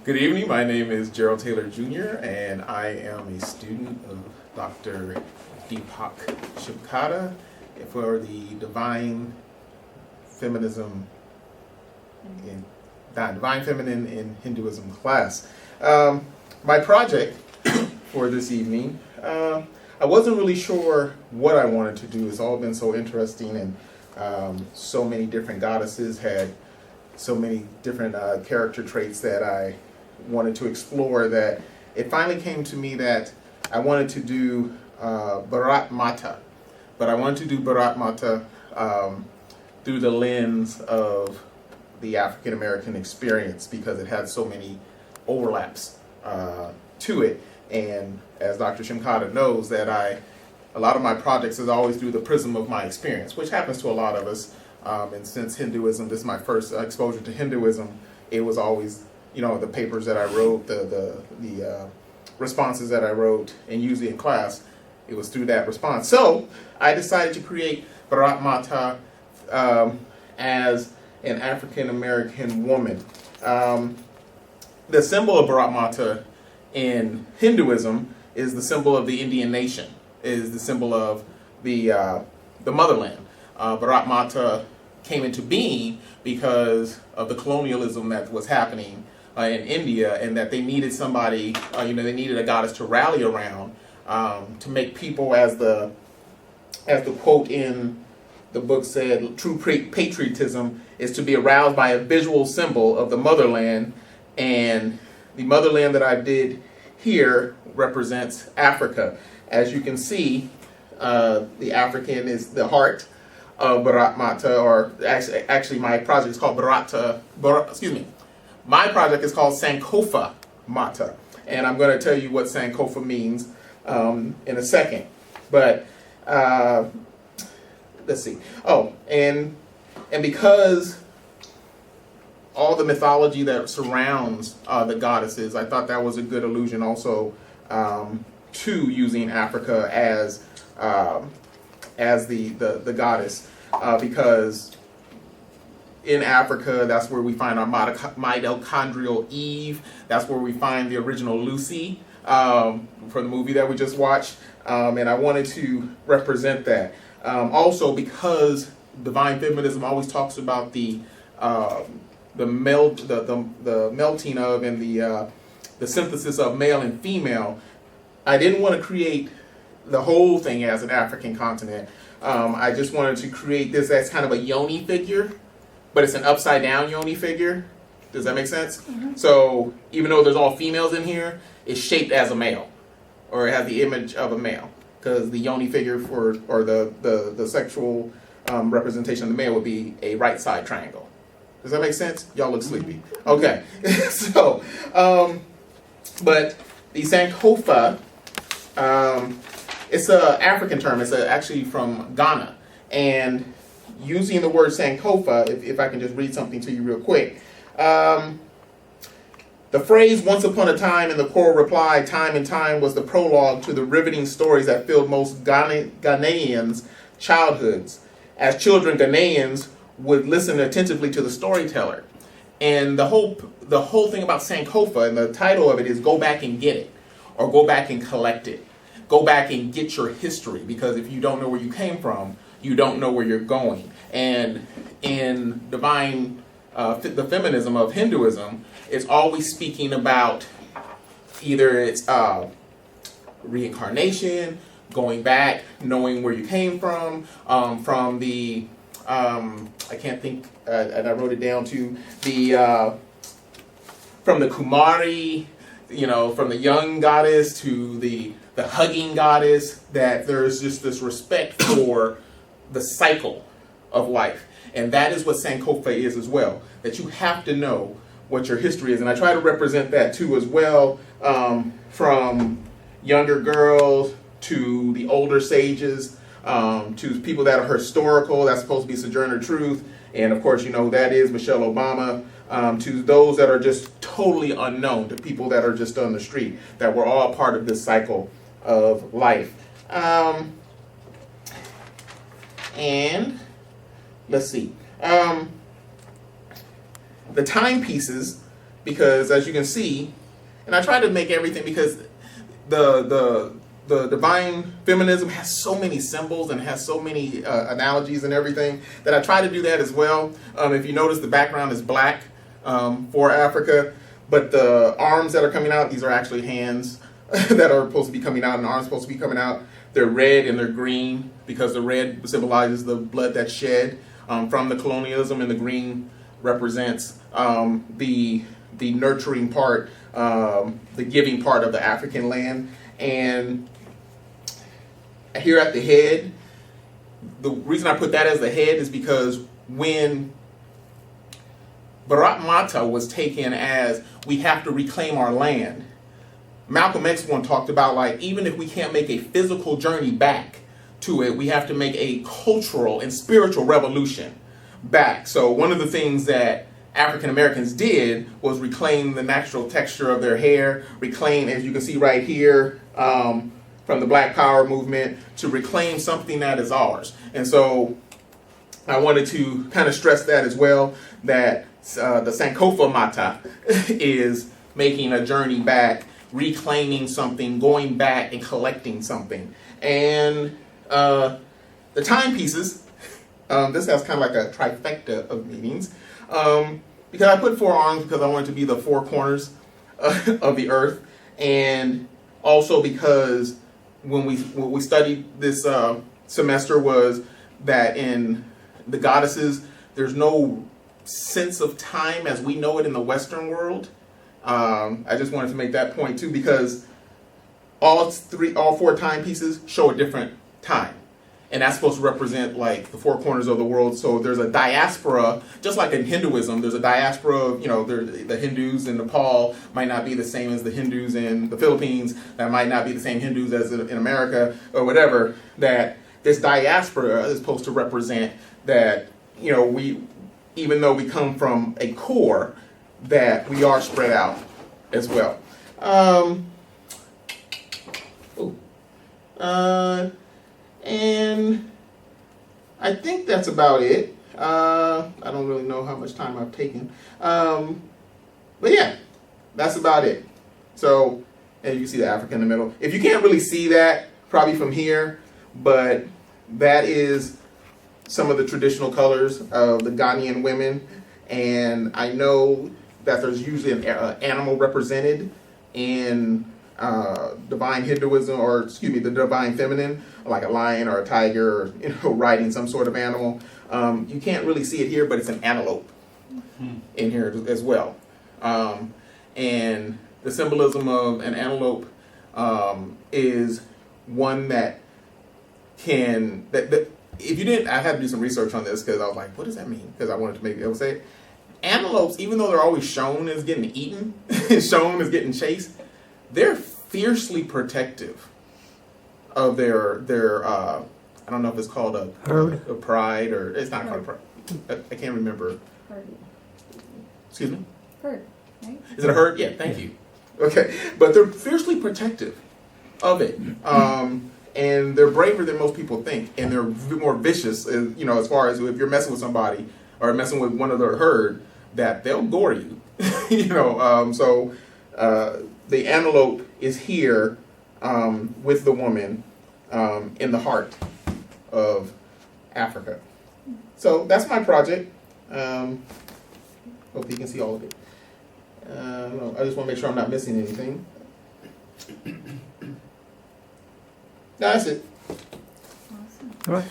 Good evening. My name is Gerald Taylor Jr. and I am a student of Dr. Deepak Shimkada for the Divine Feminism in Divine Feminine in Hinduism class. My project for this evening, I wasn't really sure what I wanted to do. It's all been so interesting, and so many different goddesses had so many different character traits that I wanted to explore, that it finally came to me that I wanted to do Bharat Mata. But I wanted to do Bharat Mata through the lens of the African American experience, because it had so many overlaps to it. And as Dr. Shimkada knows, that a lot of my projects is always through the prism of my experience, which happens to a lot of us. And since Hinduism, this is my first exposure to Hinduism, it was always, the papers that I wrote, the responses that I wrote, and usually in class, it was through that response. So I decided to create Bharat Mata as an African American woman. The symbol of Bharat Mata in Hinduism is the symbol of the Indian nation, is the symbol of the motherland. Bharat Mata came into being because of the colonialism that was happening in India, and that they needed somebody, they needed a goddess to rally around, to make people, as the quote in the book said, true patriotism is to be aroused by a visual symbol of the motherland. And the motherland that I did here represents Africa. As you can see, the African is the heart of Bharat Mata, or actually my project is called my project is called Sankofa Mata, and I'm going to tell you what Sankofa means in a second. But let's see. Oh, and because all the mythology that surrounds the goddesses, I thought that was a good allusion also to using Africa as the goddess, because in Africa, that's where we find our mitochondrial Eve. That's where we find the original Lucy from the movie that we just watched, and I wanted to represent that. Also, because divine feminism always talks about the melting of and the synthesis of male and female, I didn't want to create the whole thing as an African continent. I just wanted to create this as kind of a yoni figure, but it's an upside down yoni figure. Does that make sense? Mm-hmm. So even though there's all females in here, it's shaped as a male, or it has the image of a male, because the yoni figure or the sexual representation of the male would be a right side triangle. Does that make sense? Y'all look sleepy. Okay. So, but the Sankofa, it's an African term. It's actually from Ghana. And using the word Sankofa, if I can just read something to you real quick. The phrase, once upon a time, in the choral reply, time and time, was the prologue to the riveting stories that filled most Ghanaians' childhoods. As children, Ghanaians would listen attentively to the storyteller. And the whole thing about Sankofa, and the title of it is Go Back and Get It, or Go Back and Collect It. Go back and get your history, because if you don't know where you came from, you don't know where you're going. And in the feminism of Hinduism, it's always speaking about either it's reincarnation, going back, knowing where you came from the I can't think, and I wrote it down to from the Kumari, from the young goddess to the hugging goddess, that there's just this respect for the cycle of life. And that is what Sankofa is as well, that you have to know what your history is. And I try to represent that too as well, from younger girls to the older sages, to people that are historical, that's supposed to be Sojourner Truth, and of course, that is Michelle Obama, to those that are just totally unknown, to people that are just on the street, that we're all part of this cycle of life. And let's see. The timepieces because as you can see, and I try to make everything because the divine feminism has so many symbols and has so many analogies and everything that I try to do that as well. If you notice, the background is black for Africa, but the arms that are coming out, these are actually hands that are supposed to be coming out, and arms supposed to be coming out. They're red and they're green because the red symbolizes the blood that's shed from the colonialism, and the green represents the nurturing part, the giving part of the African land. And here at the head, the reason I put that as the head is because when Bharat Mata was taken as we have to reclaim our land, Malcolm X one talked about, like, even if we can't make a physical journey back to it, we have to make a cultural and spiritual revolution back. So one of the things that African Americans did was reclaim the natural texture of their hair, reclaim, as you can see right here, from the Black Power movement, to reclaim something that is ours. And so I wanted to kind of stress that as well, that the Sankofa Mata is making a journey back, reclaiming something, going back and collecting something. And the timepieces, this has kind of like a trifecta of meanings, because I put 4 arms because I wanted to be the 4 corners of the earth, and also because when we studied this semester was that in the goddesses, there's no sense of time as we know it in the Western world. I just wanted to make that point too, because all 4 timepieces show a different time, and that's supposed to represent like the 4 corners of the world. So there's a diaspora, just like in Hinduism, there's a diaspora of, the Hindus in Nepal might not be the same as the Hindus in the Philippines, that might not be the same Hindus as in America or whatever, that this diaspora is supposed to represent that, we, even though we come from a core, that we are spread out as well. And I think that's about it. I don't really know how much time I've taken. But yeah, that's about it. So, and you can see the Africa in the middle. If you can't really see that, probably from here, but that is some of the traditional colors of the Ghanaian women. And I know that there's usually an animal represented in divine Hinduism, or the divine feminine, like a lion or a tiger, or riding some sort of animal. You can't really see it here, but it's an antelope in here as well. And the symbolism of an antelope is one that can, if you didn't, I had to do some research on this because I was like, what does that mean? Because I wanted to maybe say it. Antelopes, even though they're always shown as getting eaten, shown as getting chased, they're fiercely protective of their I don't know if it's called a pride, or it's not called a pride. I can't remember. Herd. Excuse me? Herd, right? Is it a herd? Yeah, thank you. Okay, but they're fiercely protective of it. And they're braver than most people think, and they're more vicious, as far as if you're messing with somebody or messing with one of their herd, that they'll gore you. So the antelope is here with the woman in the heart of Africa. So that's my project. Hope you can see all of it. I just want to make sure I'm not missing anything. No, that's it. Awesome. All right.